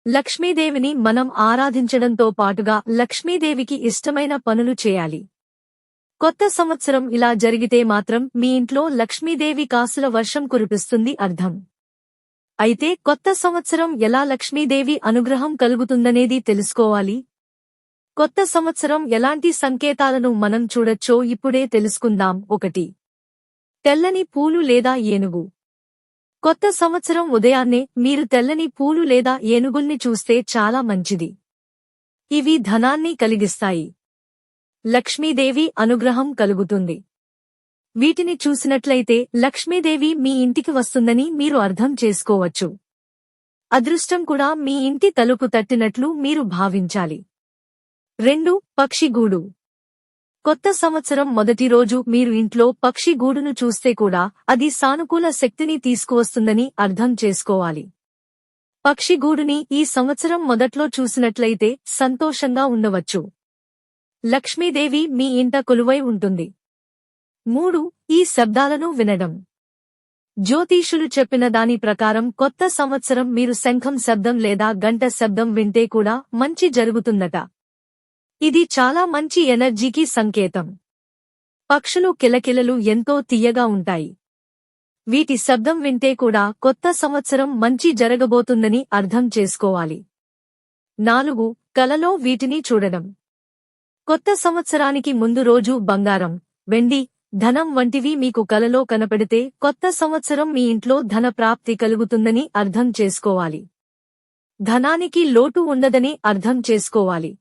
లక్ష్మీదేవిని మనం ఆరాధించడంతో పాటుగా లక్ష్మీదేవికి ఇష్టమైన పనులు చేయాలి. కొత్త సంవత్సరం ఇలా జరిగితే మాత్రం మీ ఇంట్లో లక్ష్మీదేవి కాసుల వర్షం కురిపిస్తుంది అర్థం. అయితే కొత్త సంవత్సరం ఎలా లక్ష్మీదేవి అనుగ్రహం కలుగుతుందనేది తెలుసుకోవాలి. కొత్త సంవత్సరం ఎలాంటి సంకేతాలను మనం చూడొచ్చో ఇప్పుడే తెలుసుకుందాం. 1. తెల్లని పూలు లేదా ఏనుగు. కొత్త సంవత్సరం ఉదయాన్నే మీరు తెల్లని పూలు లేదా ఏనుగుల్ని చూస్తే చాలా మంచిది. ఇవి ధనాన్ని కలిగిస్తాయి. లక్ష్మీదేవి అనుగ్రహం కలుగుతుంది. వీటిని చూసినట్లయితే లక్ష్మీదేవి మీ ఇంటికి వస్తుందని మీరు అర్థం చేసుకోవచ్చు. అదృష్టం కూడా మీ ఇంటి తలుపు తట్టినట్లు మీరు భావించాలి. 2. పక్షి గూడు. కొత్త సంవత్సరం మొదటి రోజు మీరు ఇంట్లో పక్షి గూడును చూస్తే కూడా అది సానుకూల శక్తిని తీసుకువస్తుందని అర్థం చేసుకోవాలి. పక్షి గూడుని ఈ సంవత్సరం మొదట్లో చూసినట్లయితే సంతోషంగా ఉండవచ్చు. లక్ష్మీదేవి మీ ఇంట కొలువై ఉంటుంది. 3. ఈ శబ్దాలను వినడం. జ్యోతిషులు చెప్పిన దాని ప్రకారం కొత్త సంవత్సరం మీరు శంఖం శబ్దం లేదా గంట శబ్దం వింటే కూడా మంచి జరుగుతుందట. ఇది చాలా మంచి ఎనర్జీకి సంకేతం. పక్షులు కిలకిలలు ఎంతో తియ్యగా ఉంటాయి. వీటి శబ్దం వింటే కూడా కొత్త సంవత్సరం మంచి జరగబోతుందని అర్థం చేసుకోవాలి. 4. కలలో వీటిని చూడడం. కొత్త సంవత్సరానికి ముందు రోజు బంగారం, వెండి, ధనం వంటివి మీకు కలలో కనపడితే కొత్త సంవత్సరం మీ ఇంట్లో ధన ప్రాప్తి కలుగుతుందని అర్థం చేసుకోవాలి. ధనానికి లోటు ఉండదని అర్థం చేసుకోవాలి.